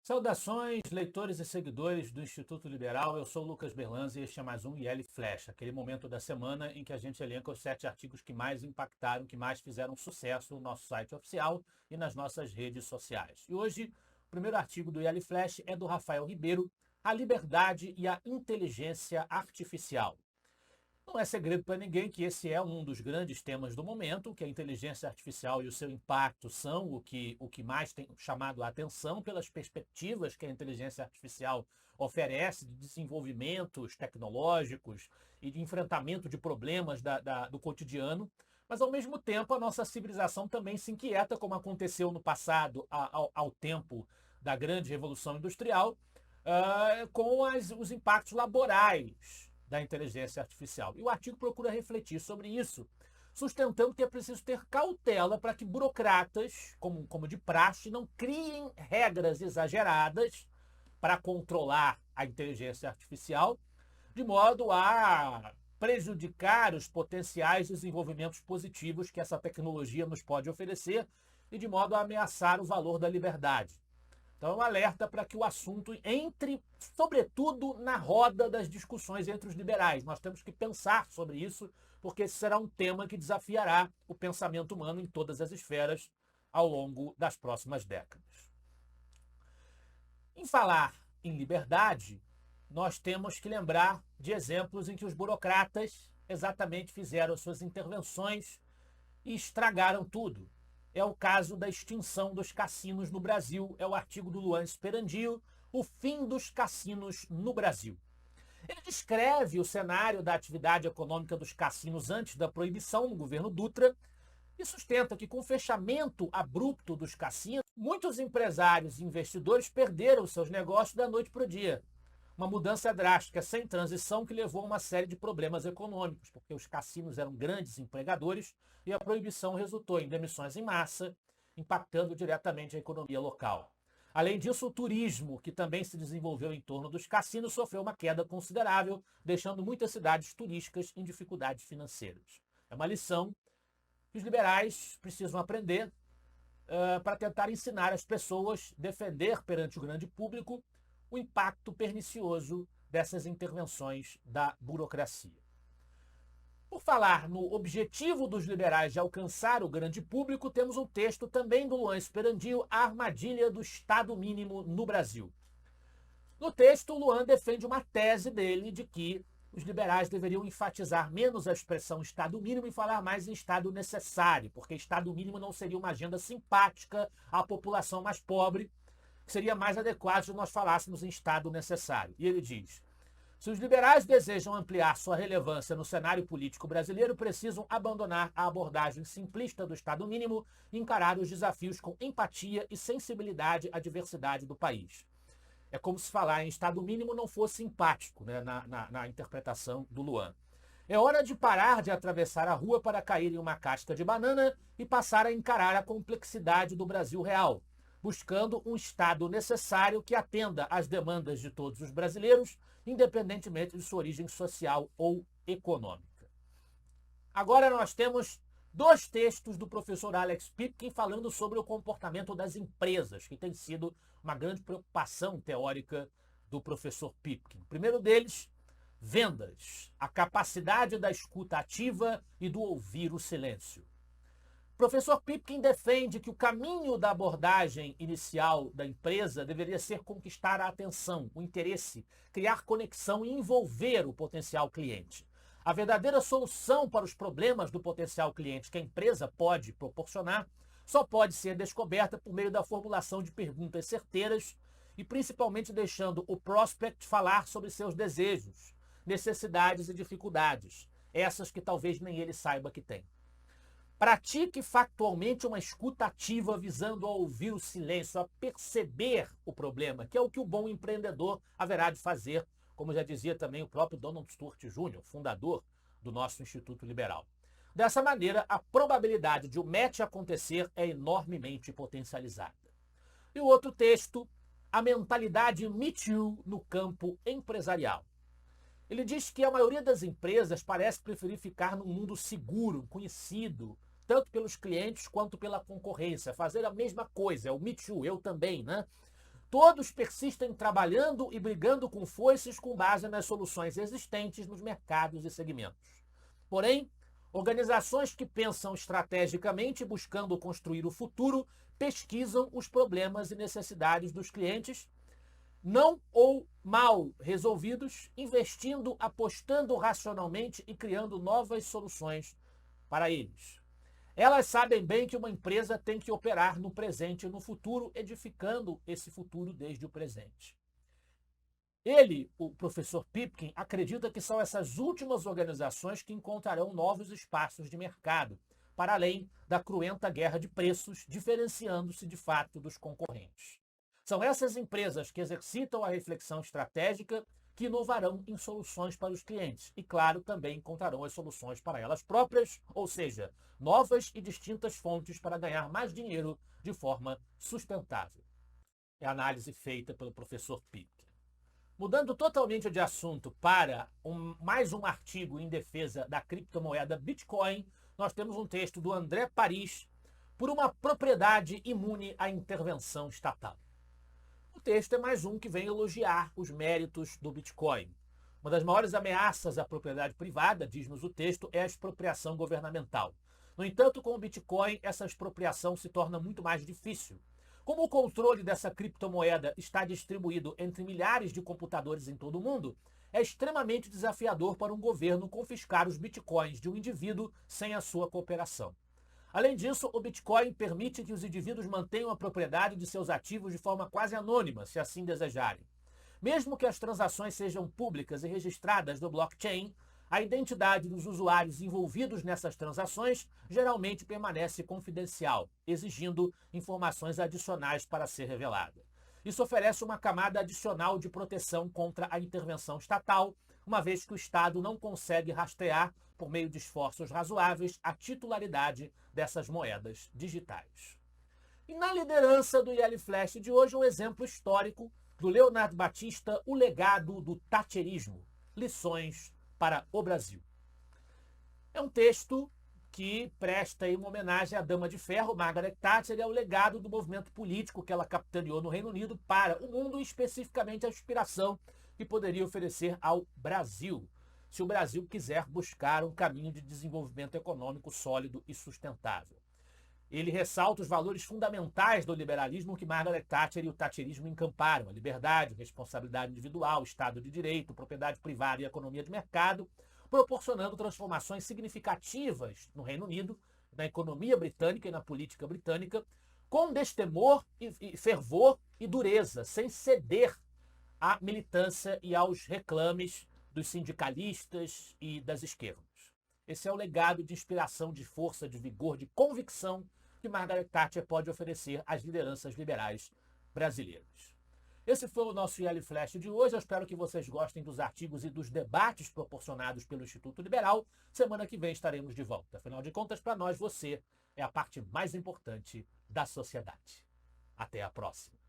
Saudações, leitores e seguidores do Instituto Liberal. Eu sou o Lucas Berlanzi e este é mais um IL Flash, aquele momento da semana em que a gente elenca os 7 artigos que mais impactaram, que mais fizeram sucesso no nosso site oficial e nas nossas redes sociais. E hoje, o primeiro artigo do IL Flash é do Rafael Ribeiro, A Liberdade e a Inteligência Artificial. Não é segredo para ninguém que esse é um dos grandes temas do momento, que a inteligência artificial e o seu impacto são o que mais tem chamado a atenção pelas perspectivas que a inteligência artificial oferece de desenvolvimentos tecnológicos e de enfrentamento de problemas do cotidiano. Mas, ao mesmo tempo, a nossa civilização também se inquieta, como aconteceu no passado, ao tempo da grande revolução industrial, com os impactos laborais da inteligência artificial. E o artigo procura refletir sobre isso, sustentando que é preciso ter cautela para que burocratas, como de praxe, não criem regras exageradas para controlar a inteligência artificial, de modo a prejudicar os potenciais desenvolvimentos positivos que essa tecnologia nos pode oferecer e de modo a ameaçar o valor da liberdade. Então, é um alerta para que o assunto entre, sobretudo, na roda das discussões entre os liberais. Nós temos que pensar sobre isso, porque esse será um tema que desafiará o pensamento humano em todas as esferas ao longo das próximas décadas. Em falar em liberdade, nós temos que lembrar de exemplos em que os burocratas exatamente fizeram suas intervenções e estragaram tudo. É o caso da extinção dos cassinos no Brasil. É o artigo do Luan Sperandio, O Fim dos Cassinos no Brasil. Ele descreve o cenário da atividade econômica dos cassinos antes da proibição no governo Dutra e sustenta que, com o fechamento abrupto dos cassinos, muitos empresários e investidores perderam seus negócios da noite para o dia. Uma mudança drástica, sem transição, que levou a uma série de problemas econômicos, porque os cassinos eram grandes empregadores e a proibição resultou em demissões em massa, impactando diretamente a economia local. Além disso, o turismo, que também se desenvolveu em torno dos cassinos, sofreu uma queda considerável, deixando muitas cidades turísticas em dificuldades financeiras. É uma lição que os liberais precisam aprender para tentar ensinar as pessoas a defender perante o grande público o impacto pernicioso dessas intervenções da burocracia. Por falar no objetivo dos liberais de alcançar o grande público, temos um texto também do Luan Sperandio, A Armadilha do Estado Mínimo no Brasil. No texto, o Luan defende uma tese dele de que os liberais deveriam enfatizar menos a expressão Estado mínimo e falar mais em Estado necessário, porque Estado mínimo não seria uma agenda simpática à população mais pobre, seria mais adequado se nós falássemos em Estado necessário. E ele diz: se os liberais desejam ampliar sua relevância no cenário político brasileiro, precisam abandonar a abordagem simplista do Estado mínimo e encarar os desafios com empatia e sensibilidade à diversidade do país. É como se falar em Estado mínimo não fosse simpático, né, na interpretação do Luan. É hora de parar de atravessar a rua para cair em uma casca de banana e passar a encarar a complexidade do Brasil real, buscando um Estado necessário que atenda às demandas de todos os brasileiros, independentemente de sua origem social ou econômica. Agora nós temos 2 textos do professor Alex Pipkin falando sobre o comportamento das empresas, que tem sido uma grande preocupação teórica do professor Pipkin. O primeiro deles, vendas, a capacidade da escuta ativa e do ouvir o silêncio. O professor Pipkin defende que o caminho da abordagem inicial da empresa deveria ser conquistar a atenção, o interesse, criar conexão e envolver o potencial cliente. A verdadeira solução para os problemas do potencial cliente que a empresa pode proporcionar só pode ser descoberta por meio da formulação de perguntas certeiras e principalmente deixando o prospect falar sobre seus desejos, necessidades e dificuldades, essas que talvez nem ele saiba que tem. Pratique factualmente uma escuta ativa visando a ouvir o silêncio, a perceber o problema, que é o que o bom empreendedor haverá de fazer, como já dizia também o próprio Donald Stuart Jr., fundador do nosso Instituto Liberal. Dessa maneira, a probabilidade de o match acontecer é enormemente potencializada. E o outro texto, a mentalidade Me Too no campo empresarial. Ele diz que a maioria das empresas parece preferir ficar num mundo seguro, conhecido, tanto pelos clientes quanto pela concorrência, fazer a mesma coisa, é o Me Too, eu também, né? todos persistem trabalhando e brigando com foices com base nas soluções existentes nos mercados e segmentos. Porém, organizações que pensam estrategicamente buscando construir o futuro pesquisam os problemas e necessidades dos clientes, não ou mal resolvidos, investindo, apostando racionalmente e criando novas soluções para eles. Elas sabem bem que uma empresa tem que operar no presente e no futuro, edificando esse futuro desde o presente. Ele, o professor Pipkin, acredita que são essas últimas organizações que encontrarão novos espaços de mercado, para além da cruenta guerra de preços, diferenciando-se de fato dos concorrentes. São essas empresas que exercitam a reflexão estratégica que inovarão em soluções para os clientes e, claro, também encontrarão as soluções para elas próprias, ou seja, novas e distintas fontes para ganhar mais dinheiro de forma sustentável. É a análise feita pelo professor Pipkin. Mudando totalmente de assunto para mais um artigo em defesa da criptomoeda Bitcoin, nós temos um texto do André Paris por uma propriedade imune à intervenção estatal. O texto é mais um que vem elogiar os méritos do Bitcoin. Uma das maiores ameaças à propriedade privada, diz-nos o texto, é a expropriação governamental. No entanto, com o Bitcoin, essa expropriação se torna muito mais difícil. Como o controle dessa criptomoeda está distribuído entre milhares de computadores em todo o mundo, é extremamente desafiador para um governo confiscar os bitcoins de um indivíduo sem a sua cooperação. Além disso, o Bitcoin permite que os indivíduos mantenham a propriedade de seus ativos de forma quase anônima, se assim desejarem. Mesmo que as transações sejam públicas e registradas no blockchain, a identidade dos usuários envolvidos nessas transações geralmente permanece confidencial, exigindo informações adicionais para ser revelada. Isso oferece uma camada adicional de proteção contra a intervenção estatal, uma vez que o Estado não consegue rastrear, por meio de esforços razoáveis, a titularidade dessas moedas digitais. E na liderança do IL Flash de hoje, um exemplo histórico do Leonardo Batista, o legado do thatcherismo, lições para o Brasil. É um texto que presta uma homenagem à Dama de Ferro, Margaret Thatcher, e ao legado do movimento político que ela capitaneou no Reino Unido para o mundo, e especificamente a inspiração que poderia oferecer ao Brasil, se o Brasil quiser buscar um caminho de desenvolvimento econômico sólido e sustentável. Ele ressalta os valores fundamentais do liberalismo que Margaret Thatcher e o thatcherismo encamparam: a liberdade, responsabilidade individual, Estado de Direito, propriedade privada e economia de mercado, proporcionando transformações significativas no Reino Unido, na economia britânica e na política britânica, com destemor e fervor e dureza, sem ceder à militância e aos reclames dos sindicalistas e das esquerdas. Esse é o legado de inspiração, de força, de vigor, de convicção que Margaret Thatcher pode oferecer às lideranças liberais brasileiras. Esse foi o nosso IL Flash de hoje. Eu espero que vocês gostem dos artigos e dos debates proporcionados pelo Instituto Liberal. Semana que vem estaremos de volta. Afinal de contas, para nós, você é a parte mais importante da sociedade. Até a próxima.